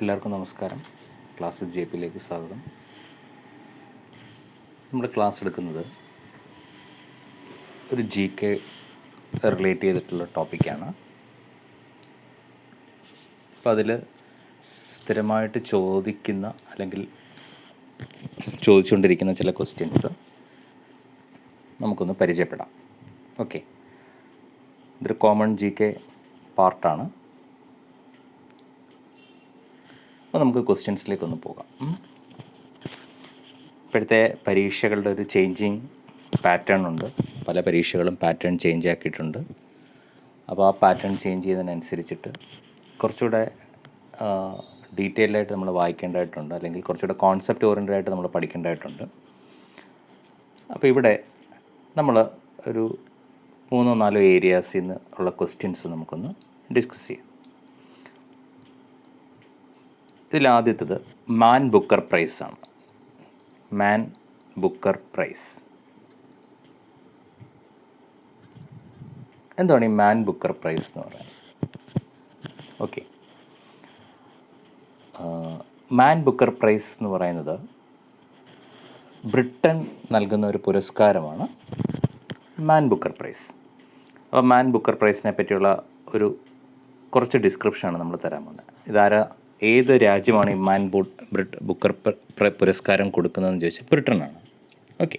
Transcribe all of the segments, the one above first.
എല്ലാവർക്കും നമസ്കാരം. Class J പിയിലേക്ക് സ്വാഗതം. നമ്മുടെ ക്ലാസ് എടുക്കുന്നത് ഒരു ജി കെ റിലേറ്റ് ചെയ്തിട്ടുള്ള ടോപ്പിക്കാണ്. അപ്പോൾ അതിൽ സ്ഥിരമായിട്ട് ചോദിക്കുന്ന അല്ലെങ്കിൽ ചോദിച്ചുകൊണ്ടിരിക്കുന്ന ചില ക്വസ്റ്റ്യൻസ് നമുക്കൊന്ന് പരിചയപ്പെടാം. ഓക്കെ, ഇതൊരു കോമൺ ജി കെ പാർട്ടാണ്. അപ്പോൾ നമുക്ക് ക്വസ്റ്റ്യൻസിലേക്കൊന്ന് പോകാം. ഇപ്പോഴത്തെ പരീക്ഷകളുടെ ഒരു ചേഞ്ചിങ് പാറ്റേൺ ഉണ്ട്. പല പരീക്ഷകളും പാറ്റേൺ ചേഞ്ച് ആക്കിയിട്ടുണ്ട്. അപ്പോൾ ആ പാറ്റേൺ ചേഞ്ച് ചെയ്യുന്നതിനനുസരിച്ചിട്ട് കുറച്ചുകൂടെ ഡീറ്റെയിൽഡായിട്ട് നമ്മൾ വായിക്കേണ്ടതായിട്ടുണ്ട്, അല്ലെങ്കിൽ കുറച്ചുകൂടെ കോൺസെപ്റ്റ് ഓറിയൻറ്റഡ് ആയിട്ട് നമ്മൾ പഠിക്കേണ്ടതായിട്ടുണ്ട്. അപ്പോൾ ഇവിടെ നമ്മൾ ഒരു 3-4 ഏരിയാസിൽ നിന്ന് ഉള്ള ക്വസ്റ്റ്യൻസ് നമുക്കൊന്ന് ഡിസ്കസ് ചെയ്യാം. ഇതിലാദ്യത്തത് മാൻ ബുക്കർ പ്രൈസ് ആണ്. മാൻ ബുക്കർ പ്രൈസ് എന്താണ് ഈ മാൻ ബുക്കർ പ്രൈസ് എന്ന് പറയുന്നത്? ഓക്കെ, മാൻ ബുക്കർ പ്രൈസ് എന്ന് പറയുന്നത് ബ്രിട്ടൻ നൽകുന്ന ഒരു പുരസ്കാരമാണ് മാൻ ബുക്കർ പ്രൈസ്. അപ്പോൾ മാൻ ബുക്കർ പ്രൈസിനെ പറ്റിയുള്ള ഒരു കുറച്ച് ഡിസ്ക്രിപ്ഷനാണ് നമ്മൾ തരാൻ പോകുന്നത്. ഏത് രാജ്യമാണ് ഈ മാൻ ബുക്കർ പുരസ്കാരം കൊടുക്കുന്നതെന്ന് ചോദിച്ചാൽ ബ്രിട്ടനാണ്. ഓക്കെ,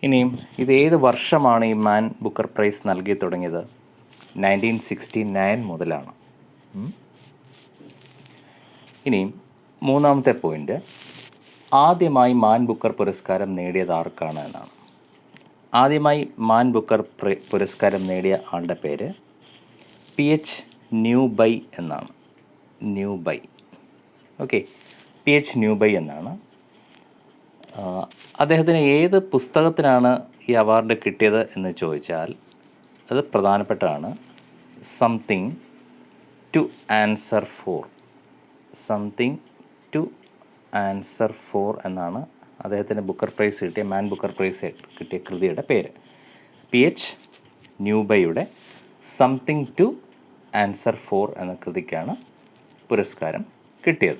ഇനിയും ഇത് ഏത് വർഷമാണ് ഈ മാൻ ബുക്കർ പ്രൈസ് നൽകി തുടങ്ങിയത്? 1969 മുതലാണ്. ഇനിയും മൂന്നാമത്തെ പോയിന്റ്, ആദ്യമായി മാൻ ബുക്കർ പുരസ്കാരം നേടിയത് ആർക്കാണ് എന്നാണ്. ആദ്യമായി മാൻ ബുക്കർ പുരസ്കാരം നേടിയ ആളുടെ പേര് PH ന്യൂബൈ എന്നാണ്. ന്യൂബൈ. ഓക്കെ, PH ന്യൂബൈ എന്നാണ്. അദ്ദേഹത്തിന് ഏത് പുസ്തകത്തിനാണ് ഈ അവാർഡ് കിട്ടിയത് എന്ന് ചോദിച്ചാൽ അത് പ്രധാനപ്പെട്ടതാണ്. Something to answer for. Something to answer for എന്നാണ് അദ്ദേഹത്തിന് ബുക്കർ പ്രൈസ് കിട്ടിയ മാൻ ബുക്കർ പ്രൈസ് കിട്ടിയ കൃതിയുടെ പേര്. PH ന്യൂബൈയുടെ സംതിങ് ടു ആൻസർ ഫോർ എന്ന കൃതിക്കാണ് പുരസ്കാരം കിട്ടിയത്.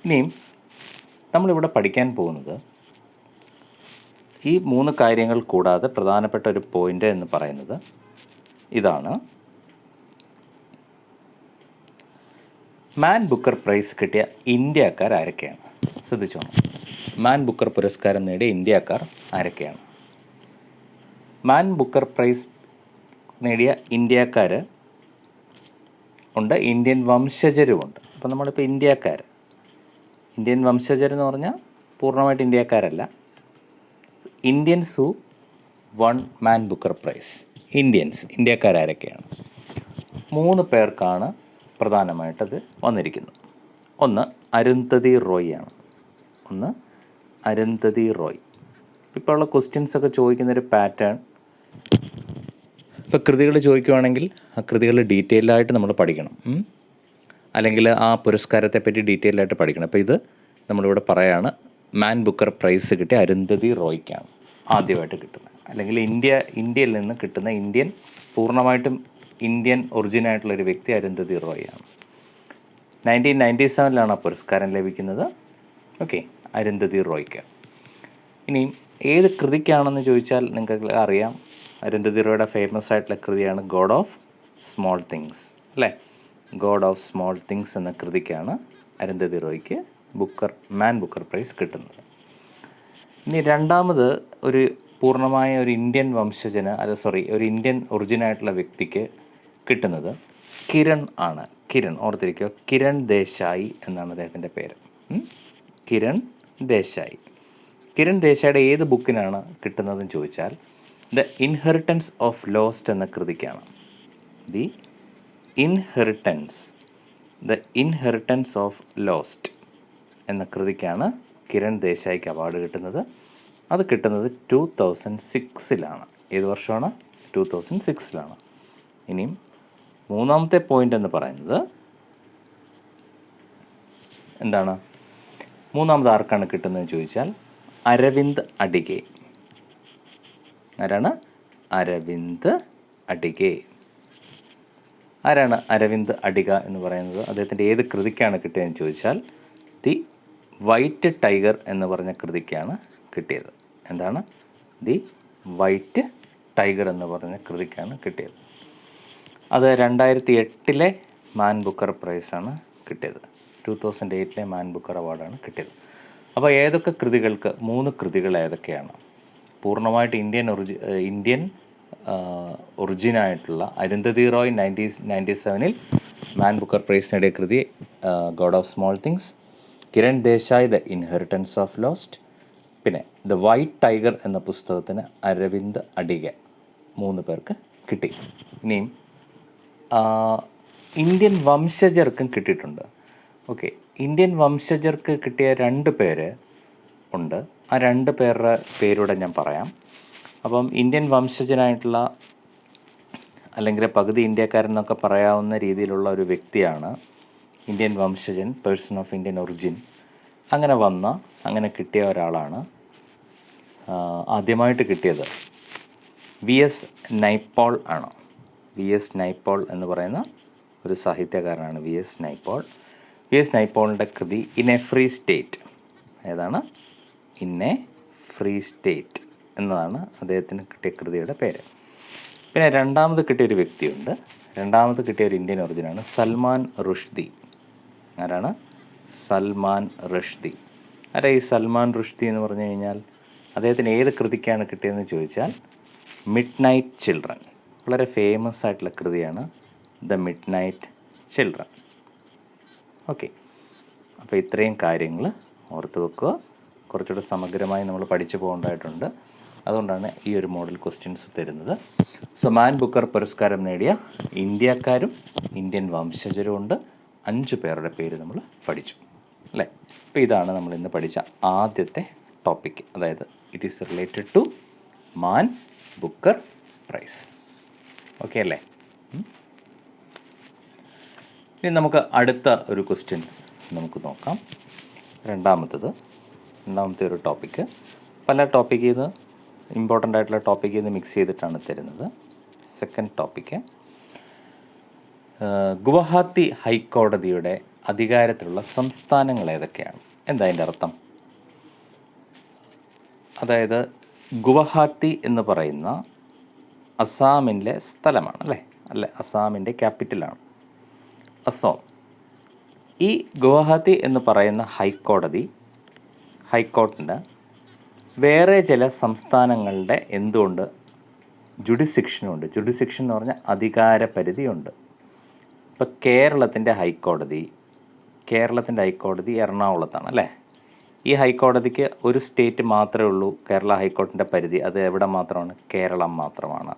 ഇനിയും നമ്മളിവിടെ പഠിക്കാൻ പോകുന്നത് ഈ 3 കാര്യങ്ങൾ കൂടാതെ പ്രധാനപ്പെട്ട ഒരു പോയിന്റ് എന്ന് പറയുന്നത് ഇതാണ്. മാൻ ബുക്കർ പ്രൈസ് കിട്ടിയ ഇന്ത്യക്കാർ ആരൊക്കെയാണ്? ശ്രദ്ധിച്ചോണം. മാൻ ബുക്കർ പുരസ്കാരം നേടിയ ഇന്ത്യക്കാർ ആരൊക്കെയാണ്? മാൻ ബുക്കർ പ്രൈസ് നേടിയ ഇന്ത്യക്കാർ ഉണ്ട്, ഇന്ത്യൻ വംശജരുമുണ്ട്. അപ്പോൾ നമ്മളിപ്പോൾ ഇന്ത്യൻ വംശജരെന്ന് പറഞ്ഞാൽ പൂർണ്ണമായിട്ട് ഇന്ത്യക്കാരല്ല. Indians who won Man Booker prize. ഇന്ത്യക്കാരൊക്കെയാണ്? 3 പേർക്കാണ് പ്രധാനമായിട്ടത് വന്നിരിക്കുന്നത്. ഒന്ന് അരുന്ധതി റോയ് ആണ്. ഇപ്പോൾ ഉള്ള ക്വസ്റ്റ്യൻസൊക്കെ ചോദിക്കുന്നൊരു പാറ്റേൺ, ഇപ്പോൾ കൃതികൾ ചോദിക്കുവാണെങ്കിൽ ആ കൃതികൾ ഡീറ്റെയിൽഡായിട്ട് നമ്മൾ പഠിക്കണം, അല്ലെങ്കിൽ ആ പുരസ്കാരത്തെപ്പറ്റി ഡീറ്റെയിൽഡായിട്ട് പഠിക്കണം. അപ്പോൾ ഇത് നമ്മളിവിടെ പറയാണ്, മാൻ ബുക്കർ പ്രൈസ് കിട്ടിയ അരുന്ധതി റോയ്ക്കാണ് ആദ്യമായിട്ട് കിട്ടുന്നത്. അല്ലെങ്കിൽ ഇന്ത്യയിൽ നിന്ന് കിട്ടുന്ന പൂർണ്ണമായിട്ടും ഇന്ത്യൻ ഒറിജിനായിട്ടുള്ളൊരു വ്യക്തി അരുന്ധതി റോയ് ആണ്. 1997 ആ പുരസ്കാരം ലഭിക്കുന്നത്. ഓക്കെ, അരുന്ധതി റോയ്ക്ക്. ഇനിയും ഏത് കൃതിക്കാണെന്ന് ചോദിച്ചാൽ നിങ്ങൾക്ക് അറിയാം, അരുന്ധതി റോയുടെ ഫേമസ് ആയിട്ടുള്ള കൃതിയാണ് ഗോഡ് ഓഫ് സ്മോൾ തിങ്സ്, അല്ലേ? ഗോഡ് ഓഫ് സ്മോൾ തിങ്സ് എന്ന കൃതിക്കാണ് അരുന്ധതി റോയ്ക്ക് മാൻ ബുക്കർ പ്രൈസ് കിട്ടുന്നത്. ഇനി രണ്ടാമത് ഒരു പൂർണ്ണമായ ഒരു ഇന്ത്യൻ ഒരു ഇന്ത്യൻ ഒറിജിനായിട്ടുള്ള വ്യക്തിക്ക് കിട്ടുന്നത് കിരൺ ആണ്. ഓർത്തിരിക്കുക, കിരൺ ദേശായി എന്നാണ് അദ്ദേഹത്തിൻ്റെ പേര്. കിരൺ ദേശായിയുടെ ഏത് ബുക്കിനാണ് കിട്ടുന്നതെന്ന് ചോദിച്ചാൽ ദ ഇൻഹെറിറ്റൻസ് ഓഫ് ലോസ്റ്റ് എന്ന കൃതിക്കാണ്. ദ ഇൻഹെറിറ്റൻസ് ഓഫ് ലോസ്റ്റ് എന്ന കൃതിക്കാണ് കിരൺ ദേശായിക്ക് അവാർഡ് കിട്ടുന്നത്. അത് കിട്ടുന്നത് 2006 ഏത് വർഷമാണ്? 2006. ഇനിയും മൂന്നാമത്തെ പോയിന്റ് എന്ന് പറയുന്നത് എന്താണ്? മൂന്നാമത് ആർക്കാണ് കിട്ടുന്നതെന്ന് ചോദിച്ചാൽ അരവിന്ദ് അഡിഗെ. ആരാണ്? അരവിന്ദ് അഡിഗെ. ആരാണ് അരവിന്ദ് അഡിഗ എന്ന് പറയുന്നത്? അദ്ദേഹത്തിൻ്റെ ഏത് കൃതിക്കാണ് കിട്ടിയതെന്ന് ചോദിച്ചാൽ ദി വൈറ്റ് ടൈഗർ എന്ന് പറഞ്ഞ കൃതിക്കാണ് കിട്ടിയത്. എന്താണ്? ദി വൈറ്റ് ടൈഗർ എന്ന് പറഞ്ഞ കൃതിക്കാണ് കിട്ടിയത്. അത് 2008 മാൻ ബുക്കർ പ്രൈസാണ് കിട്ടിയത്. 2008 മാൻ ബുക്കർ അവാർഡാണ് കിട്ടിയത്. അപ്പോൾ ഏതൊക്കെ കൃതികൾക്ക്, 3 കൃതികൾ ഏതൊക്കെയാണ്? പൂർണ്ണമായിട്ട് ഇന്ത്യൻ ഒറിജിനായിട്ടുള്ള Arundhati Roy 1997 Man Booker prize നേടിയ കൃതി God of small things, Kiran Desai the inheritance of loss, പിന്നെ ദ വൈറ്റ് ടൈഗർ എന്ന പുസ്തകത്തിന് അരവിന്ദ് അഡിഗ. 3 പേർക്ക് കിട്ടി. ഇനിയും ഇന്ത്യൻ വംശജർക്കും കിട്ടിയിട്ടുണ്ട്. ഓക്കെ, ഇന്ത്യൻ വംശജർക്ക് കിട്ടിയ 2 പേര് ഉണ്ട്. ആ 2 പേരുടെ പേരൂടെ ഞാൻ പറയാം. അപ്പം ഇന്ത്യൻ വംശജനായിട്ടുള്ള അല്ലെങ്കിൽ പകുതി ഇന്ത്യക്കാരൻ എന്നൊക്കെ പറയാവുന്ന രീതിയിലുള്ള ഒരു വ്യക്തിയാണ് ഇന്ത്യൻ വംശജൻ, പേഴ്സൺ ഓഫ് ഇന്ത്യൻ ഒറിജിൻ. അങ്ങനെ കിട്ടിയ ഒരാളാണ്. ആദ്യമായിട്ട് കിട്ടിയത് VS നൈപ്പോൾ ആണ്. VS നൈപ്പോൾ എന്ന് പറയുന്ന ഒരു സാഹിത്യകാരനാണ് VS നൈപ്പോൾ. VS നൈപ്പോളിൻ്റെ കൃതി ഇൻ എ ഫ്രീ സ്റ്റേറ്റ്. ഏതാണ്? ഇൻ എ ഫ്രീ സ്റ്റേറ്റ് എന്നതാണ് അദ്ദേഹത്തിന് കിട്ടിയ കൃതിയുടെ പേര്. പിന്നെ രണ്ടാമത് കിട്ടിയൊരു വ്യക്തിയുണ്ട്. രണ്ടാമത് കിട്ടിയ ഒരു ഇന്ത്യൻ ഒറിജിനാണ് സൽമാൻ റുഷ്ദി. ആരാണ്? സൽമാൻ റുഷ്ദി. ആരാ ഈ സൽമാൻ റുഷ്ദി എന്ന് പറഞ്ഞു കഴിഞ്ഞാൽ? അദ്ദേഹത്തിന് ഏത് കൃതിക്കാണ് കിട്ടിയതെന്ന് ചോദിച്ചാൽ മിഡ് നൈറ്റ് ചിൽഡ്രൻ. വളരെ ഫേമസ് ആയിട്ടുള്ള കൃതിയാണ് the mid night children. Okay, അപ്പോൾ ഇത്രയും കാര്യങ്ങൾ ഓർത്ത് വെക്കുക. കുറച്ചുകൂടെ സമഗ്രമായി നമ്മൾ പഠിച്ചു പോകേണ്ടതായിട്ടുണ്ട്. അതുകൊണ്ടാണ് ഈ ഒരു മോഡൽ ക്വസ്റ്റ്യൻസ് തരുന്നത്. സോ മാൻ ബുക്കർ പുരസ്കാരം നേടിയ ഇന്ത്യക്കാരും ഇന്ത്യൻ വംശജരും ഉണ്ട്. 5 പേരുടെ പേര് നമ്മൾ പഠിച്ചു അല്ലേ? അപ്പോൾ ഇതാണ് നമ്മൾ ഇന്ന് പഠിച്ച ആദ്യത്തെ ടോപ്പിക്. അതായത് it is related to Man Booker prize. Okay അല്ലേ? ഇനി നമുക്ക് അടുത്ത ഒരു ക്വസ്റ്റ്യൻ നമുക്ക് നോക്കാം. രണ്ടാമത്തെ ഒരു ടോപ്പിക്ക്. പല ടോപ്പിക്കിൽ നിന്ന് ഇമ്പോർട്ടൻ്റ് ആയിട്ടുള്ള ടോപ്പിക്കിൽ നിന്ന് മിക്സ് ചെയ്തിട്ടാണ് തരുന്നത്. സെക്കൻഡ് ടോപ്പിക്ക്, ഗുവാഹത്തി ഹൈക്കോടതിയുടെ അധികാരത്തിലുള്ള സംസ്ഥാനങ്ങൾ ഏതൊക്കെയാണ്? എന്താ അതിൻ്റെ അർത്ഥം? അതായത് ഗുവാഹത്തി എന്ന് പറയുന്ന അസാമിലെ സ്ഥലമാണ് അല്ലേ? അസാമിൻ്റെ ക്യാപിറ്റലാണ് അസോം. ഈ ഗുവാഹത്തി എന്ന് പറയുന്ന ഹൈക്കോർട്ടിന് വേറെ ചില സംസ്ഥാനങ്ങളുടെ എന്തുകൊണ്ട് ജുഡിസിക്ഷനുണ്ട്. ജുഡിസിക്ഷൻ എന്ന് പറഞ്ഞാൽ അധികാര പരിധിയുണ്ട്. ഇപ്പോൾ കേരളത്തിൻ്റെ ഹൈക്കോടതി എറണാകുളത്താണ് അല്ലേ? ഈ ഹൈക്കോടതിക്ക് ഒരു സ്റ്റേറ്റ് മാത്രമേ ഉള്ളൂ കേരള ഹൈക്കോടതിൻ്റെ പരിധി. അത് എവിടെ മാത്രമാണ്? കേരളം മാത്രമാണ്.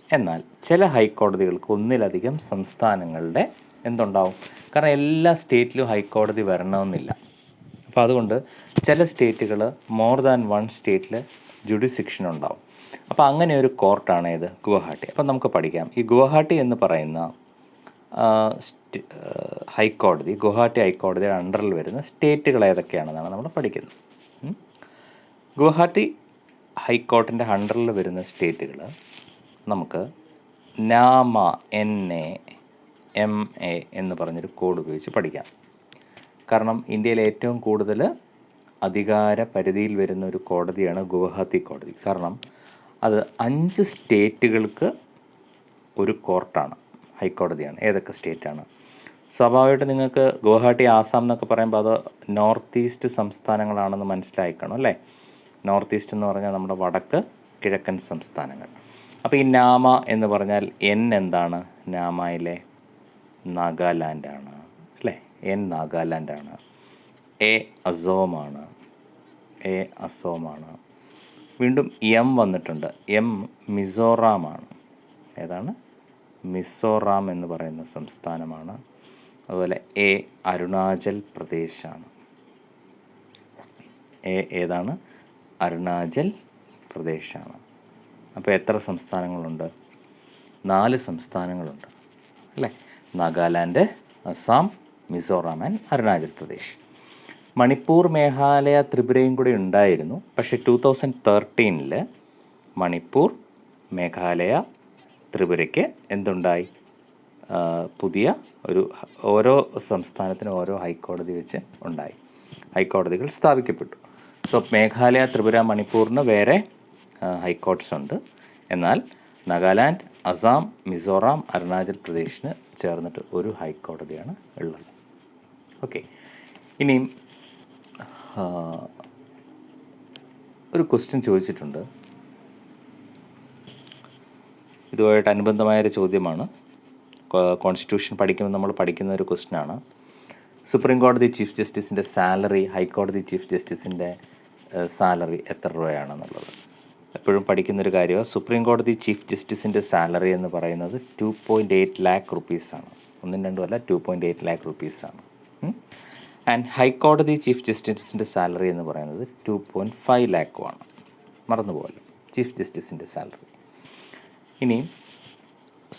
എന്നാൽ ചില ഹൈക്കോടതികൾക്ക് ഒന്നിലധികം സംസ്ഥാനങ്ങളുടെ എന്തുണ്ടാവും? കാരണം എല്ലാ സ്റ്റേറ്റിലും ഹൈക്കോടതി വരണമെന്നില്ല. അപ്പോൾ അതുകൊണ്ട് ചില സ്റ്റേറ്റുകൾ മോർ ദാൻ 1 സ്റ്റേറ്റിൽ ജുഡിസിക്ഷൻ ഉണ്ടാവും. അപ്പോൾ അങ്ങനെ ഒരു കോർട്ടാണ് ഇത് ഗുവാഹട്ടി. അപ്പോൾ നമുക്ക് പഠിക്കാം. ഈ ഗുവാഹട്ടി എന്ന് പറയുന്ന ഗുവാഹട്ടി ഹൈക്കോടതിയുടെ അണ്ടറിൽ വരുന്ന സ്റ്റേറ്റുകൾ ഏതൊക്കെയാണെന്നാണ് നമ്മൾ പഠിക്കുന്നത്. ഗുവാഹട്ടി ഹൈക്കോർട്ടിൻ്റെ അണ്ടറിൽ വരുന്ന സ്റ്റേറ്റുകൾ നമുക്ക് നാമ NAMA എന്ന് പറഞ്ഞൊരു കോഡ് ഉപയോഗിച്ച് പഠിക്കാം. കാരണം ഇന്ത്യയിലെ ഏറ്റവും കൂടുതൽ അധികാര പരിധിയിൽ വരുന്ന ഒരു കോടതിയാണ് ഗുവാഹത്തി കോടതി. കാരണം അത് 5 സ്റ്റേറ്റുകൾക്ക് ഒരു കോർട്ടാണ്, ഹൈക്കോടതിയാണ്. ഏതൊക്കെ സ്റ്റേറ്റാണ്? സ്വാഭാവികമായിട്ട് നിങ്ങൾക്ക് ഗുവാഹട്ടി, ആസാം എന്നൊക്കെ പറയുമ്പോൾ അത് നോർത്ത് ഈസ്റ്റ് സംസ്ഥാനങ്ങളാണെന്ന് മനസ്സിലാക്കണം അല്ലേ? നോർത്ത് ഈസ്റ്റ് എന്ന് പറഞ്ഞാൽ നമ്മുടെ വടക്ക് കിഴക്കൻ സംസ്ഥാനങ്ങൾ. അപ്പോൾ ഈ നാമ എന്ന് പറഞ്ഞാൽ എന്താണ്? നാമയിലെ നാഗാലാൻഡാണ് അല്ലേ? നാഗാലാൻഡാണ്. അസോമാണ്. വീണ്ടും വന്നിട്ടുണ്ട്. മിസോറാമാണ്. ഏതാണ്? മിസോറാം എന്ന് പറയുന്ന സംസ്ഥാനമാണ്. അതുപോലെ അരുണാചൽ പ്രദേശാണ്. ഏതാണ്? അരുണാചൽ പ്രദേശാണ്. അപ്പോൾ എത്ര സംസ്ഥാനങ്ങളുണ്ട്? 4 സംസ്ഥാനങ്ങളുണ്ട് അല്ലേ? നാഗാലാൻഡ്, അസം, മിസോറാം ആൻഡ് അരുണാചൽ പ്രദേശ്. മണിപ്പൂർ, മേഘാലയ, ത്രിപുരയും കൂടി ഉണ്ടായിരുന്നു. പക്ഷേ 2013 മണിപ്പൂർ, മേഘാലയ, ത്രിപുരയ്ക്ക് എന്തുണ്ടായി? പുതിയ ഓരോ സംസ്ഥാനത്തിനും ഓരോ ഹൈക്കോടതി വെച്ച് ഉണ്ടായി, ഹൈക്കോടതികൾ സ്ഥാപിക്കപ്പെട്ടു. സോ മേഘാലയ, ത്രിപുര, മണിപ്പൂറിന് വേറെ ഹൈക്കോർട്ട്സ് ഉണ്ട്. എന്നാൽ നാഗാലാൻഡ്, അസം, മിസോറാം, അരുണാചൽ പ്രദേശിന് ചേർന്നിട്ട് ഒരു ഹൈക്കോടതിയാണ് ഉള്ളത്. ഓക്കെ, ഇനിയും ഒരു ക്വസ്റ്റ്യൻ ചോദിച്ചിട്ടുണ്ട്. ഇതുമായിട്ട് അനുബന്ധമായൊരു ചോദ്യമാണ്. കോൺസ്റ്റിറ്റ്യൂഷൻ പഠിക്കുമ്പോൾ നമ്മൾ പഠിക്കുന്ന ഒരു ക്വസ്റ്റ്യനാണ്. സുപ്രീം കോടതി ചീഫ് ജസ്റ്റിസിൻ്റെ സാലറി, ഹൈക്കോടതി ചീഫ് ജസ്റ്റിസിൻ്റെ സാലറി എത്ര രൂപയാണെന്നുള്ളത് എപ്പോഴും പഠിക്കുന്നൊരു കാര്യമാണ്. സുപ്രീം കോടതി ചീഫ് ജസ്റ്റിസിൻ്റെ സാലറി എന്ന് പറയുന്നത് 2.8 lakh റുപ്പീസാണ്. 1-2 2.8 lakh റുപ്പീസാണ്. ആൻഡ് ഹൈക്കോടതി ചീഫ് ജസ്റ്റിസിൻ്റെ സാലറി എന്ന് പറയുന്നത് 2.5 lakh മറന്നുപോലെ ചീഫ് ജസ്റ്റിസിൻ്റെ സാലറി. ഇനി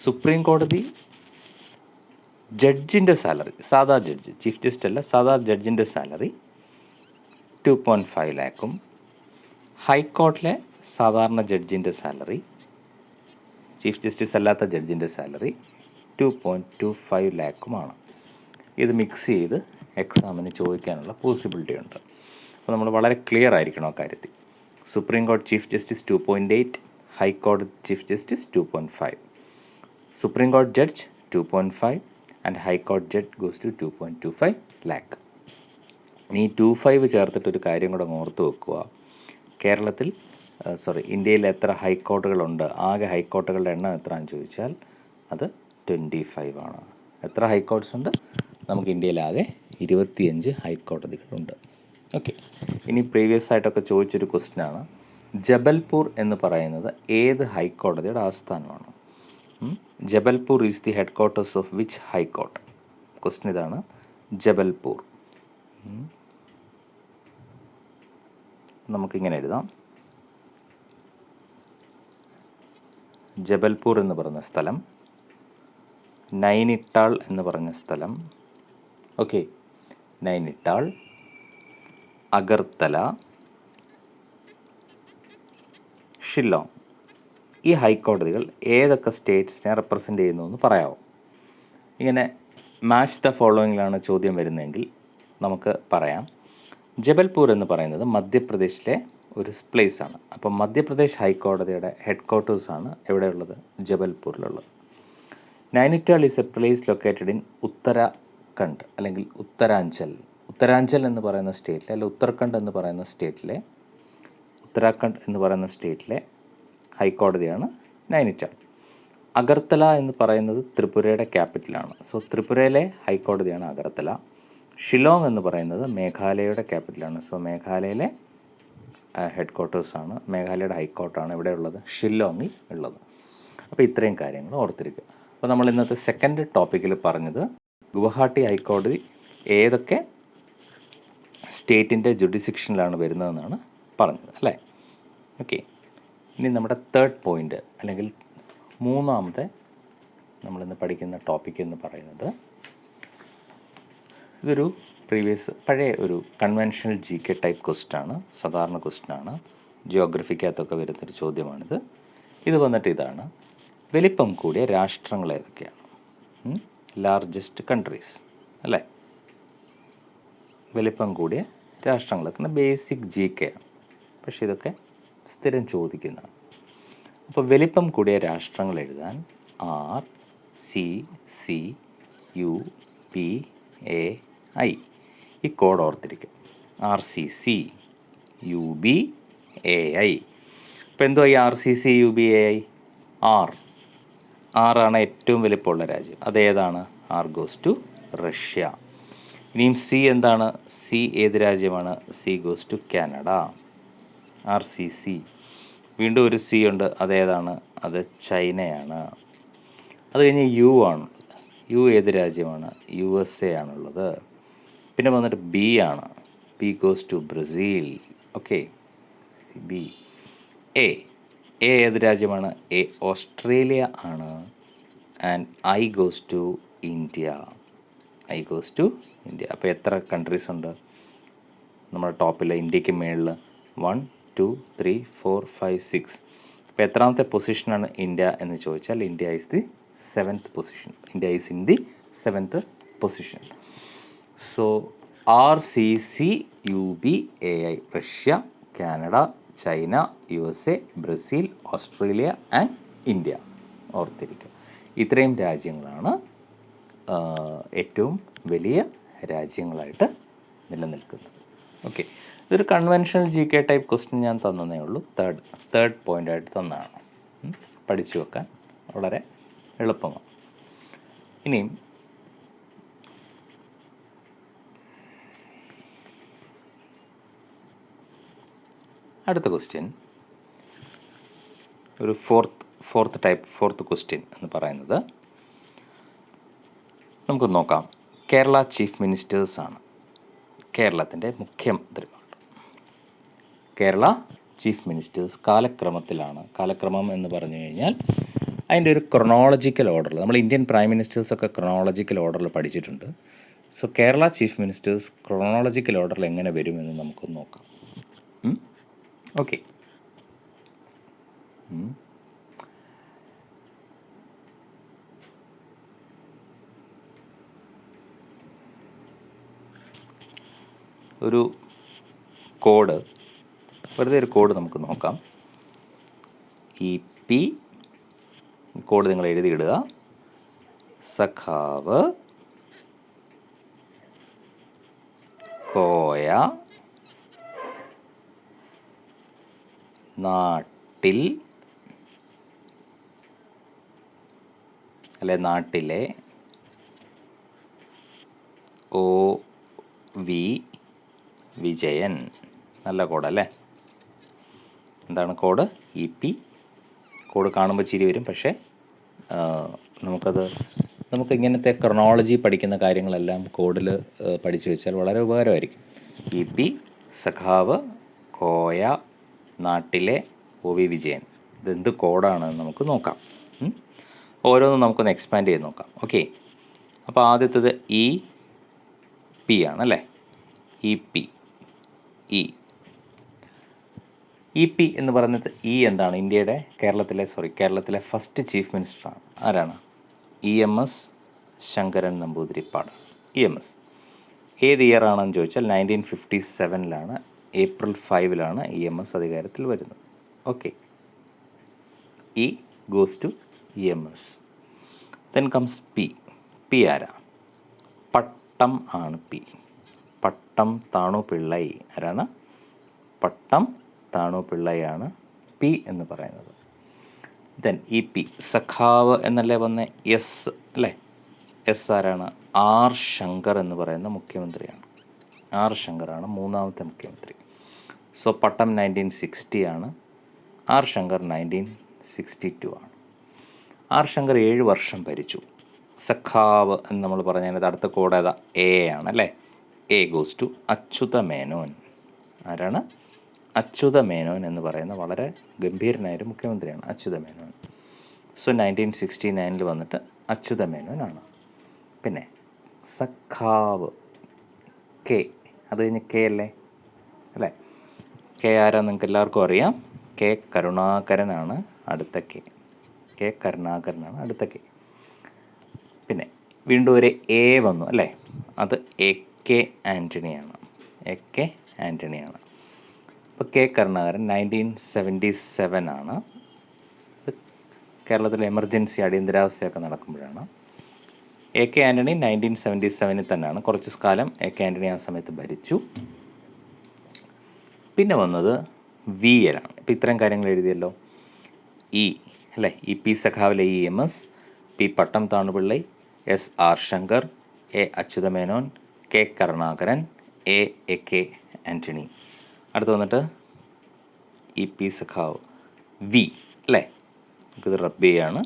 സുപ്രീം കോടതി ജഡ്ജിൻ്റെ സാലറി, സാധാ ജഡ്ജ്, ചീഫ് ജസ്റ്റിസ് അല്ല, സാധാ ജഡ്ജിൻ്റെ സാലറി 2.5 lakh. ഹൈക്കോർട്ടിലെ സാധാരണ ജഡ്ജിൻ്റെ സാലറി, ചീഫ് ജസ്റ്റിസ് അല്ലാത്ത ജഡ്ജിൻ്റെ സാലറി 2.25 lakh. ഇത് മിക്സ് ചെയ്ത് എക്സാമിന് ചോദിക്കാനുള്ള പോസിബിലിറ്റി ഉണ്ട്. അപ്പോൾ നമ്മൾ വളരെ ക്ലിയർ ആയിരിക്കണം ആ കാര്യത്തിൽ. സുപ്രീം കോടതി ചീഫ് ജസ്റ്റിസ് 2.8, ഹൈക്കോടതി ചീഫ് ജസ്റ്റിസ് 2.5, സുപ്രീം കോടതി ജഡ്ജ് 2.5 ആൻഡ് ഹൈക്കോടതി ജഡ്ജ് ഗോസ് ടു 2.25 lakh. ഇനി 2.5 ചേർത്തിട്ടൊരു കാര്യം കൂടെ ഓർത്ത് വെക്കുക. കേരളത്തിൽ ഇന്ത്യയിൽ എത്ര ഹൈക്കോർട്ടുകളുണ്ട്, ആകെ ഹൈക്കോർട്ടുകളുടെ എണ്ണം എത്രയാണെന്ന് ചോദിച്ചാൽ അത് 25 ആണ്. എത്ര ഹൈക്കോർട്ട്സ് ഉണ്ട്? നമുക്ക് ഇന്ത്യയിലാകെ 25 ഹൈക്കോടതികളുണ്ട്. ഓക്കെ, ഇനി പ്രീവിയസ് ആയിട്ടൊക്കെ ചോദിച്ചൊരു ക്വസ്റ്റ്യനാണ്. ജബൽപൂർ എന്ന് പറയുന്നത് ഏത് ഹൈക്കോടതിയുടെ ആസ്ഥാനമാണ്? Jabalpur is the headquarters of which high court? Question ഇതാണ്. ജബൽപൂർ നമുക്കിങ്ങനെ എഴുതാം. ജബൽപൂർ എന്ന് പറഞ്ഞ സ്ഥലം, നൈനിറ്റാൾ എന്ന് പറഞ്ഞ സ്ഥലം, ഓക്കെ, നൈനിറ്റാൾ, അഗർത്തല, ഷില്ലോങ്, ഈ ഹൈക്കോടതികൾ ഏതൊക്കെ സ്റ്റേറ്റ്സിനെ റെപ്രസെൻ്റ് ചെയ്യുന്നു എന്ന് പറയാമോ? ഇങ്ങനെ മാച്ച് ദ ഫോളോയിങ്ങിലാണ് ചോദ്യം വരുന്നതെങ്കിൽ നമുക്ക് പറയാം. ജബൽപൂർ എന്ന് പറയുന്നത് മധ്യപ്രദേശിലെ ഒരു പ്ലേസാണ്. അപ്പം മധ്യപ്രദേശ് ഹൈക്കോടതിയുടെ ഹെഡ് ക്വാർട്ടേഴ്സാണ് എവിടെയുള്ളത്? ജബൽപൂരിലുള്ളത്. Nainital is a place located in Uttarakhand അല്ലെങ്കിൽ ഉത്തരാഞ്ചൽ. ഉത്തരാഞ്ചൽ എന്ന് പറയുന്ന സ്റ്റേറ്റിലെ, അല്ലെങ്കിൽ ഉത്തരാഖണ്ഡ് എന്ന് പറയുന്ന സ്റ്റേറ്റിലെ, ഉത്തരാഖണ്ഡ് എന്ന് പറയുന്ന സ്റ്റേറ്റിലെ ഹൈക്കോടതിയാണ് നൈനിറ്റാൾ. അഗർത്തല എന്ന് പറയുന്നത് ത്രിപുരയുടെ ക്യാപിറ്റലാണ്. സോ ത്രിപുരയിലെ ഹൈക്കോടതിയാണ് അഗർത്തല. ഷിലോങ് എന്ന് പറയുന്നത് മേഘാലയയുടെ ക്യാപിറ്റലാണ്. So മേഘാലയയിലെ head ക്വാർട്ടേഴ്സാണ്, മേഘാലയയുടെ ഹൈക്കോർട്ടാണ് എവിടെയുള്ളത്? ഷില്ലോങ്ങിൽ ഉള്ളത്. അപ്പോൾ ഇത്രയും കാര്യങ്ങൾ ഓർത്തിരിക്കുക. അപ്പോൾ നമ്മൾ ഇന്നത്തെ സെക്കൻഡ് ടോപ്പിക്കിൽ പറഞ്ഞത് ഗുവാഹട്ടി ഹൈക്കോടതി ഏതൊക്കെ സ്റ്റേറ്റിൻ്റെ ജുഡിസിക്ഷനിലാണ് വരുന്നതെന്നാണ് പറഞ്ഞത് അല്ലേ? ഓക്കെ, ഇനി നമ്മുടെ തേർഡ് പോയിൻ്റ് അല്ലെങ്കിൽ മൂന്നാമത്തെ നമ്മളിന്ന് പഠിക്കുന്ന ടോപ്പിക് എന്ന് പറയുന്നത്, ഇതൊരു പഴയ ഒരു കൺവെൻഷണൽ GK ടൈപ്പ് ക്വസ്റ്റ്യനാണ്, സാധാരണ ക്വസ്റ്റ്യനാണ്, ജിയോഗ്രഫിക്കകത്തൊക്കെ വരുന്നൊരു ചോദ്യമാണിത്. ഇത് വന്നിട്ട് ഇതാണ്: വലിപ്പം കൂടിയ രാഷ്ട്രങ്ങൾ ഏതൊക്കെയാണ്? ലാർജസ്റ്റ് കൺട്രീസ് അല്ലേ? വലിപ്പം കൂടിയ രാഷ്ട്രങ്ങളൊക്കെ ബേസിക് GK ആണ്, പക്ഷേ ഇതൊക്കെ സ്ഥിരം ചോദിക്കുന്നതാണ്. അപ്പോൾ വലിപ്പം കൂടിയ രാഷ്ട്രങ്ങൾ എഴുതാൻ RCCUBAI ഈ കോഡ് ഓർത്തിരിക്കും. RCCUBAI. ഇപ്പോൾ എന്തോ ഈ RCCUBAI? ആറാണ് ഏറ്റവും വലിപ്പമുള്ള രാജ്യം. അതേതാണ്? R goes to Russia. ഇനിയും C എന്താണ്? C ഏത് രാജ്യമാണ്? C goes to Canada. RCC. വീണ്ടും ഒരു C ഉണ്ട്, അതേതാണ്? അത് ചൈനയാണ്. അത് കഴിഞ്ഞ് U ആണ്. U ഏത് രാജ്യമാണ്? USA ആണുള്ളത്. പിന്നെ വന്നിട്ട് B ആണ്. B goes to Brazil. Okay, B. A ഏത് രാജ്യമാണ്? A ഓസ്ട്രേലിയ ആണ്. And I goes to India. I goes to India. അപ്പോൾ എത്ര കൺട്രീസ് ഉണ്ട് നമ്മുടെ ടോപ്പിൽ? ഇന്ത്യക്ക് മേളിൽ 1 2 3 4 5 6. അപ്പോൾ എത്രാമത്തെ പൊസിഷനാണ് ഇന്ത്യ എന്ന് ചോദിച്ചാൽ India is the 7th position. India is in the 7th position. So RCCUBAI, Russia, Canada, China, USA, Brazil, Australia and India. ഓർത്തിരിക്കുക, ഇത്രയും രാജ്യങ്ങളാണ് ഏറ്റവും വലിയ രാജ്യങ്ങളായിട്ട് നിലനിൽക്കുന്നത്. ഓക്കെ, ഇതൊരു കൺവെൻഷണൽ GK ടൈപ്പ് ക്വസ്റ്റ്യൻ ഞാൻ തന്നതേ ഉള്ളൂ. തേർഡ് പോയിൻ്റായിട്ട് തന്നതാണ്. പഠിച്ചു വെക്കാൻ വളരെ എളുപ്പമാണ്. ഇനിയും അടുത്ത ക്വസ്റ്റ്യൻ, ഒരു ഫോർത്ത് ക്വസ്റ്റ്യൻ എന്ന് പറയുന്നത് നമുക്ക് നോക്കാം. കേരള ചീഫ് മിനിസ്റ്റേഴ്സാണ്, കേരളത്തിൻ്റെ മുഖ്യമന്ത്രിമാർ. കേരള ചീഫ് മിനിസ്റ്റേഴ്സ് കാലക്രമത്തിലാണ്. കാലക്രമം എന്ന് പറഞ്ഞു കഴിഞ്ഞാൽ അതിൻ്റെ ഒരു ക്രൊണോളജിക്കൽ ഓർഡറിൽ, നമ്മൾ ഇന്ത്യൻ പ്രൈം മിനിസ്റ്റേഴ്സൊക്കെ ക്രൊണോളജിക്കൽ ഓർഡറിൽ പഠിച്ചിട്ടുണ്ട്. So Kerala chief ministers chronological ഓർഡറിൽ എങ്ങനെ വരുമെന്ന് നമുക്കൊന്ന് നോക്കാം. ഓക്കെ, ഒരു കോഡ്, വെറുതെ ഒരു കോഡ് നമുക്ക് നോക്കാം. EP കോഡ് നിങ്ങൾ എഴുതിയിടുക. സഖാവ് കോയ നാട്ടിൽ അല്ലെ നാട്ടിലെ OV വിജയൻ. നല്ല കോഡല്ലേ? എന്താണ് കോഡ്? EP. കോഡ് കാണുമ്പോൾ ചിരി വരും, പക്ഷേ നമുക്ക് ഇങ്ങനത്തെ ക്രൊണോളജി പഠിക്കുന്ന കാര്യങ്ങളെല്ലാം കോഡിൽ പഠിച്ചു വെച്ചാൽ വളരെ ഉപകാരമായിരിക്കും. EP സഖാവ് കോയ നാട്ടിലെ OV വിജയൻ. ഇതെന്ത് കോഡാണെന്ന് നമുക്ക് നോക്കാം. ഓരോന്നും നമുക്കൊന്ന് എക്സ്പാൻഡ് ചെയ്ത് നോക്കാം. ഓക്കെ, അപ്പോൾ ആദ്യത്തേത് EP ആണല്ലേ? EP എന്ന് പറയുന്നത് എന്താണ്? കേരളത്തിലെ ഫസ്റ്റ് ചീഫ് മിനിസ്റ്ററാണ്. ആരാണ്? EMS ശങ്കരൻ നമ്പൂതിരിപ്പാട്. EMS ഏത് ഇയർ ആണെന്ന് ചോദിച്ചാൽ 1957 April 5 EMS അധികാരത്തിൽ വരുന്നത്. Okay, E goes to EMS. Then comes P ആരാ? പട്ടം ആണ് P. പട്ടം താണു പിള്ളൈ. ആരാണ്? പട്ടം താണു പിള്ളയാണ് P എന്ന് പറയുന്നത്. ദെൻ EP സഖാവ് എന്നല്ലേ വന്നേ? S അല്ലേ? S ആരാണ്? R ശങ്കർ എന്ന് പറയുന്ന മുഖ്യമന്ത്രിയാണ്. R ശങ്കറാണ് മൂന്നാമത്തെ മുഖ്യമന്ത്രി. സോ പട്ടം 1960 ആണ്, R ശങ്കർ 1962 ആണ്. R ശങ്കർ 7 വർഷം ഭരിച്ചു. സഖാവ് എന്ന് നമ്മൾ പറഞ്ഞതിനകത്ത് അടുത്ത കോഡ് ഏതാ? A ആണല്ലേ? A goes to Achyuta Menon. ആരാണ്? അച്യുത മേനോൻ എന്ന് പറയുന്ന വളരെ ഗംഭീരനായൊരു മുഖ്യമന്ത്രിയാണ് അച്യുത മേനോൻ. സോ 1969 വന്നിട്ട് അച്യുത മേനോനാണ്. പിന്നെ സഖാവ് K, അത് കഴിഞ്ഞ് K അല്ലേ? K ആരാ? നിങ്ങൾക്ക് എല്ലാവർക്കും അറിയാം. K കരുണാകരനാണ് അടുത്ത K. കരുണാകരനാണ് അടുത്ത K. പിന്നെ വീണ്ടും ഒരു A വന്നു അല്ലേ? അത് AK ആൻ്റണിയാണ്. അപ്പോൾ K കരുണാകരൻ 1977 ആണ്. കേരളത്തിൽ എമർജൻസി അടിയന്തരാവസ്ഥയൊക്കെ നടക്കുമ്പോഴാണ്. AK ആൻ്റണി 1977 തന്നെയാണ്. കുറച്ച് കാലം AK ആൻ്റണി ആ സമയത്ത് ഭരിച്ചു. പിന്നെ വന്നത് VL ആണ്. ഇപ്പോൾ ഇത്രയും കാര്യങ്ങൾ എഴുതിയല്ലോ. അല്ലേ? EP സഖാവിലെ EMS, P Pattom Thanu Pillai, SR Shankar, A Achyuta Menon, K Karunakaran, AK Antony. അടുത്ത് വന്നിട്ട് EP സഖാവ് V അല്ലേ? നമുക്കിത് റബ്ബ് ചെയ്യാണ്.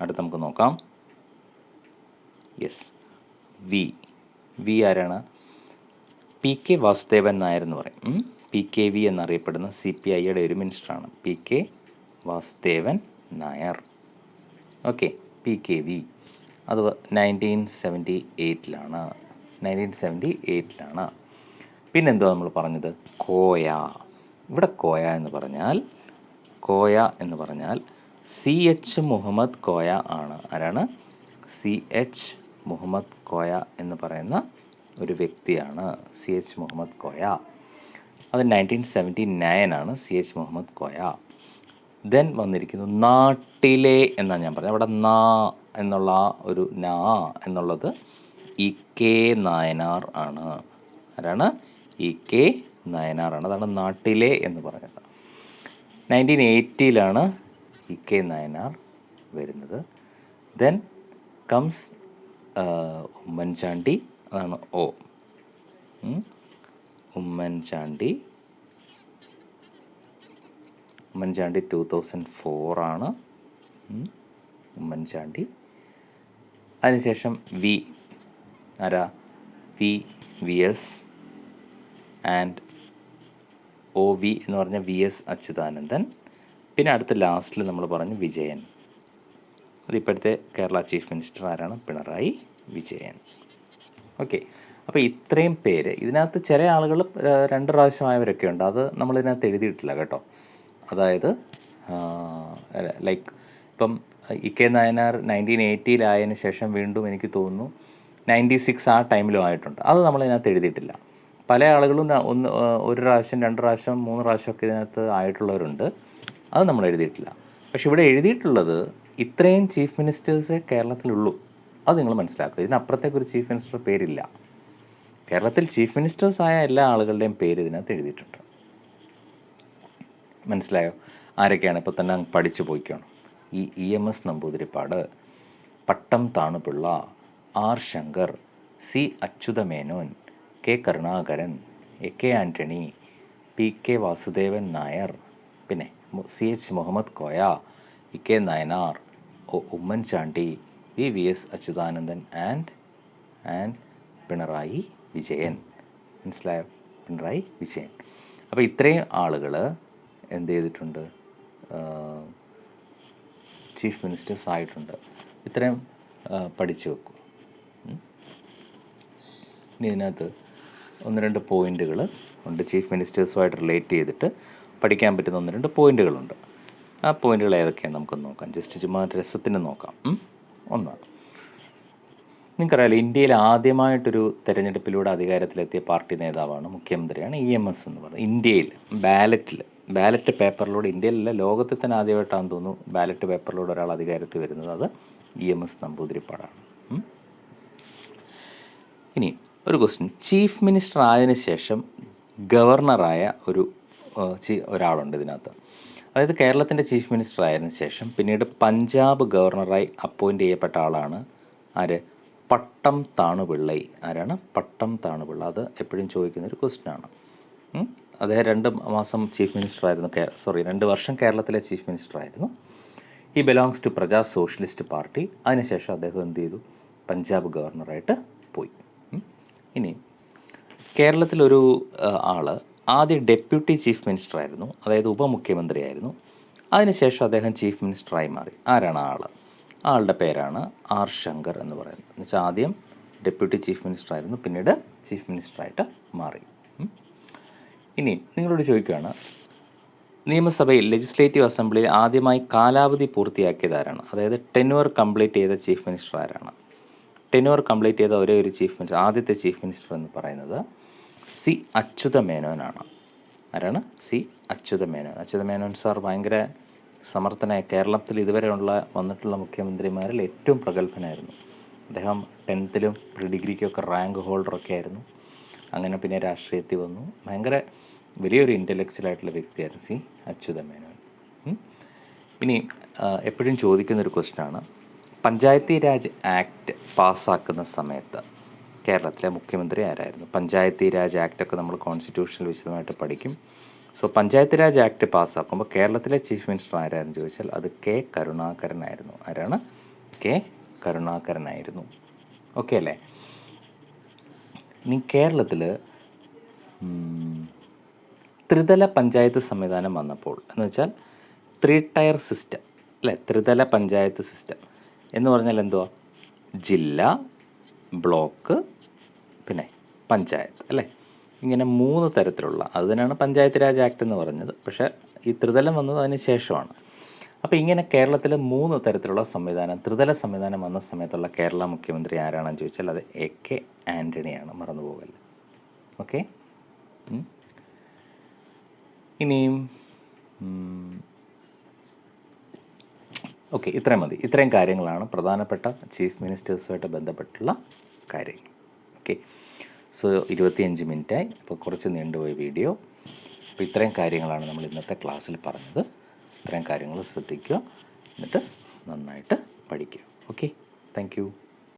അടുത്ത് നമുക്ക് നോക്കാം. യെസ്, V ആരാണ്? PK വാസുദേവൻ നായർ എന്ന് പറയും. PKV എന്നറിയപ്പെടുന്ന CPIയുടെ ഒരു മിനിസ്റ്ററാണ് PK Vasudevan Nair. Okay, PKV. അത് 1978 പിന്നെന്തോ നമ്മൾ പറഞ്ഞത്? കോയ. ഇവിടെ കോയ എന്ന് പറഞ്ഞാൽ CH മുഹമ്മദ് കോയ ആണ്. ആരാണ്? CH മുഹമ്മദ് കോയ എന്ന് പറയുന്ന ഒരു വ്യക്തിയാണ് CH മുഹമ്മദ് കോയ. അത് 1979 ആണ് CH മുഹമ്മദ് കോയ. ദെൻ വന്നിരിക്കുന്നു നാട്ടിലെ എന്നാണ് ഞാൻ പറഞ്ഞത്. അവിടെ നാ എന്നുള്ള ഒരു നാ എന്നുള്ളത് EK നായനാർ ആണ്. ആരാണ്? EK നായനാർ ആണ്. അതാണ് നാട്ടിലെ എന്ന് പറഞ്ഞത്. 1980 EK നായനാർ വരുന്നത്. Then comes Oommen Chandy. അതാണ് O. ഉമ്മൻചാണ്ടി 2004 ആണ് ഉമ്മൻചാണ്ടി. അതിനുശേഷം വി. ആരാ? VS ആൻഡ് OV എന്ന് പറഞ്ഞ VS അച്യുതാനന്ദൻ. പിന്നെ അടുത്ത ലാസ്റ്റിൽ നമ്മൾ പറഞ്ഞു വിജയൻ. അതിപ്പോഴത്തെ കേരള ചീഫ് മിനിസ്റ്റർ ആരാണ്? പിണറായി വിജയൻ. ഓക്കെ, അപ്പോൾ ഇത്രയും പേര്. ഇതിനകത്ത് ചില ആളുകൾ 2 പ്രാവശ്യമായവരൊക്കെ ഉണ്ട്. അത് നമ്മളിതിനകത്ത് എഴുതിയിട്ടില്ല കേട്ടോ. അതായത് ലൈക്ക് ഇപ്പം EK നായനാർ 1980 ശേഷം വീണ്ടും എനിക്ക് തോന്നുന്നു 96 ആ ടൈമിലും ആയിട്ടുണ്ട്. അത് നമ്മളിതിനകത്ത് എഴുതിയിട്ടില്ല. പല ആളുകളും 1 പ്രാവശ്യം 2 പ്രാവശ്യം 3 പ്രാവശ്യമൊക്കെ ഇതിനകത്ത് ആയിട്ടുള്ളവരുണ്ട്. അത് നമ്മൾ എഴുതിയിട്ടില്ല. പക്ഷെ ഇവിടെ എഴുതിയിട്ടുള്ളത് ഇത്രയും ചീഫ് മിനിസ്റ്റേഴ്സേ കേരളത്തിലുള്ളൂ. അത് നിങ്ങൾ മനസ്സിലാക്കുക. ഇതിനപ്പുറത്തേക്കൊരു ചീഫ് മിനിസ്റ്റർ പേരില്ല. കേരളത്തിൽ ചീഫ് മിനിസ്റ്റേഴ്സായ എല്ലാ ആളുകളുടെയും പേര് ഇതിനകത്ത് എഴുതിയിട്ടുണ്ട്. മനസ്സിലായോ? ആരൊക്കെയാണ്? ഇപ്പോൾ തന്നെ പഠിച്ചു പോയിക്കണം. EMS നമ്പൂതിരിപ്പാട്, പട്ടം Thanupillai, R Shankar, C Achutha Menon, K Karunakaran, AK Antony, PK Vasudevan Nair, പിന്നെ CH Muhammad Koya, EK Nayanar, Oommen Chandy, VS Achuthanandan and Pinarayi Vijayan. മനസ്സിലായോ? പിണറായി വിജയൻ. അപ്പോൾ ഇത്രയും ആളുകൾ എന്ത് ചെയ്തിട്ടുണ്ട്? ചീഫ് മിനിസ്റ്റേഴ്സ് ആയിട്ടുണ്ട്. ഇത്രയും പഠിച്ചു വെക്കും. ഇനി ഇതിനകത്ത് 1-2 പോയിൻ്റുകൾ ഉണ്ട്. ചീഫ് മിനിസ്റ്റേഴ്സുമായിട്ട് റിലേറ്റ് ചെയ്തിട്ട് പഠിക്കാൻ പറ്റുന്ന 1-2 പോയിൻ്റുകളുണ്ട്. ആ പോയിൻ്റുകൾ ഏതൊക്കെയാണ് നമുക്കൊന്ന് നോക്കാം. ജസ്റ്റ് ചുമ്മാ രസത്തിന് നോക്കാം. ഒന്ന്, നിങ്ങൾക്കറിയാലോ, ഇന്ത്യയിൽ ആദ്യമായിട്ടൊരു തെരഞ്ഞെടുപ്പിലൂടെ അധികാരത്തിലെത്തിയ പാർട്ടി നേതാവാണ്, മുഖ്യമന്ത്രിയാണ് EMS എന്ന് പറയുന്നത്. ഇന്ത്യയിൽ ബാലറ്റ് പേപ്പറിലൂടെ, ഇന്ത്യയിലല്ല ലോകത്തിൽ തന്നെ ആദ്യമായിട്ടാണെന്ന് തോന്നുന്നു ബാലറ്റ് പേപ്പറിലൂടെ ഒരാൾ അധികാരത്തിൽ വരുന്നത്. അത് EMS നമ്പൂതിരിപ്പാടാണ്. ഇനി ഒരു ക്വസ്റ്റ്യൻ. ചീഫ് മിനിസ്റ്റർ ആയതിനു ശേഷം ഗവർണറായ ഒരാളുണ്ട് ഇതിനകത്ത്. അതായത് കേരളത്തിൻ്റെ ചീഫ് മിനിസ്റ്റർ ആയതിനു ശേഷം പിന്നീട് പഞ്ചാബ് ഗവർണറായി അപ്പോയിൻ്റ് ചെയ്യപ്പെട്ട ആളാണ് ആര്? പട്ടം താണുപിള്ളൈ. ആരാണ്? പട്ടം താണുപിള്ള. അത് എപ്പോഴും ചോദിക്കുന്നൊരു ക്വസ്റ്റ്യനാണ്. അദ്ദേഹം 2 മാസം ചീഫ് മിനിസ്റ്റർ ആയിരുന്നു. 2 വർഷം കേരളത്തിലെ ചീഫ് മിനിസ്റ്റർ ആയിരുന്നു. ഈ belongs to Praja socialist party. അതിനുശേഷം അദ്ദേഹം എന്ത് ചെയ്തു? പഞ്ചാബ് ഗവർണറായിട്ട് പോയി. ഇനി കേരളത്തിലൊരു ആൾ ആദ്യം ഡെപ്യൂട്ടി ചീഫ് മിനിസ്റ്റർ ആയിരുന്നു, അതായത് ഉപമുഖ്യമന്ത്രിയായിരുന്നു. അതിനുശേഷം അദ്ദേഹം ചീഫ് മിനിസ്റ്ററായി മാറി. ആരാണ് ആൾ? ആളുടെ പേരാണ് R ശങ്കർ എന്ന് പറയുന്നത്. എന്നുവെച്ചാൽ ആദ്യം ഡെപ്യൂട്ടി ചീഫ് മിനിസ്റ്റർ ആയിരുന്നു, പിന്നീട് ചീഫ് മിനിസ്റ്ററായിട്ട് മാറി. ഇനി നിങ്ങളോട് ചോദിക്കുകയാണ്, നിയമസഭയിൽ ലെജിസ്ലേറ്റീവ് അസംബ്ലിയിൽ ആദ്യമായി കാലാവധി പൂർത്തിയാക്കിയത് ആരാണ്? അതായത് ടെന്യൂർ കംപ്ലീറ്റ് ചെയ്ത ചീഫ് മിനിസ്റ്റർ ആരാണ്? ടെന്യൂർ കംപ്ലീറ്റ് ചെയ്ത ഒരേ ഒരു ചീഫ് മിനിസ്റ്റർ, ആദ്യത്തെ ചീഫ് മിനിസ്റ്റർ എന്ന് പറയുന്നത് C അച്യുതമേനോനാണ്. ആരാണ്? C അച്യുതമേനോൻ. അച്യുതമേനോൻ സാർ ഭയങ്കര സമർത്ഥനായ, കേരളത്തിൽ ഇതുവരെ വന്നിട്ടുള്ള മുഖ്യമന്ത്രിമാരിൽ ഏറ്റവും പ്രഗത്ഭനായിരുന്നു. അദ്ദേഹം 10th പ്രീ ഡിഗ്രിക്കൊക്കെ റാങ്ക് ഹോൾഡറൊക്കെ ആയിരുന്നു. അങ്ങനെ പിന്നെ രാഷ്ട്രീയത്തിൽ വന്നു. ഭയങ്കര വലിയൊരു ഇൻ്റലക്ച്വലായിട്ടുള്ള വ്യക്തിയായിരുന്നു C അച്യുതമേനോൻ. ഇനി എപ്പോഴും ചോദിക്കുന്നൊരു ക്വസ്റ്റ്യനാണ്, പഞ്ചായത്തി രാജ് ആക്ട് പാസ്സാക്കുന്ന സമയത്ത് കേരളത്തിലെ മുഖ്യമന്ത്രി ആരായിരുന്നു? പഞ്ചായത്തി രാജ് ആക്റ്റൊക്കെ നമ്മൾ കോൺസ്റ്റിറ്റ്യൂഷനിൽ വിശദമായിട്ട് പഠിക്കും. സോ പഞ്ചായത്ത് രാജ് ആക്ട് പാസ്സാക്കുമ്പോൾ കേരളത്തിലെ ചീഫ് മിനിസ്റ്റർ ആരായിരുന്നു ചോദിച്ചാൽ അത് K കരുണാകരനായിരുന്നു. ആരാണ്? K കരുണാകരനായിരുന്നു. ഓക്കെ അല്ലേ? ഇനി കേരളത്തിൽ ത്രിതല പഞ്ചായത്ത് സംവിധാനം വന്നപ്പോൾ എന്ന് വെച്ചാൽ 3 ടയർ സിസ്റ്റം അല്ലേ? ത്രിതല പഞ്ചായത്ത് സിസ്റ്റം എന്ന് പറഞ്ഞാൽ എന്തുവാ? ജില്ല, ബ്ലോക്ക്, പിന്നെ പഞ്ചായത്ത് അല്ലേ? ഇങ്ങനെ 3 തരത്തിലുള്ള, അത് തന്നെയാണ് പഞ്ചായത്ത് രാജ് ആക്ട് എന്ന് പറഞ്ഞത്. പക്ഷേ ഈ ത്രിതലം വന്നത് അതിന് ശേഷമാണ്. അപ്പോൾ ഇങ്ങനെ കേരളത്തിൽ 3 തരത്തിലുള്ള സംവിധാനം, ത്രിതല സംവിധാനം വന്ന സമയത്തുള്ള കേരള മുഖ്യമന്ത്രി ആരാണെന്ന് ചോദിച്ചാൽ അത് എ.കെ. ആൻ്റണിയാണ്, മറന്നു പോകല്ല. ഓക്കെ. ഇനിയും ഓക്കെ, ഇത്രയും മതി. ഇത്രയും കാര്യങ്ങളാണ് പ്രധാനപ്പെട്ട ചീഫ് മിനിസ്റ്റേഴ്സുമായിട്ട് ബന്ധപ്പെട്ടുള്ള കാര്യങ്ങൾ. ഓക്കെ. സോ 25 മിനിറ്റായി, അപ്പോൾ കുറച്ച് നീണ്ടുപോയ വീഡിയോ. അപ്പോൾ ഇത്രയും കാര്യങ്ങളാണ് നമ്മൾ ഇന്നത്തെ ക്ലാസ്സിൽ പറഞ്ഞത്. ഇത്രയും കാര്യങ്ങൾ ശ്രദ്ധിക്കുക, എന്നിട്ട് നന്നായിട്ട് പഠിക്കുക. Okay, thank you.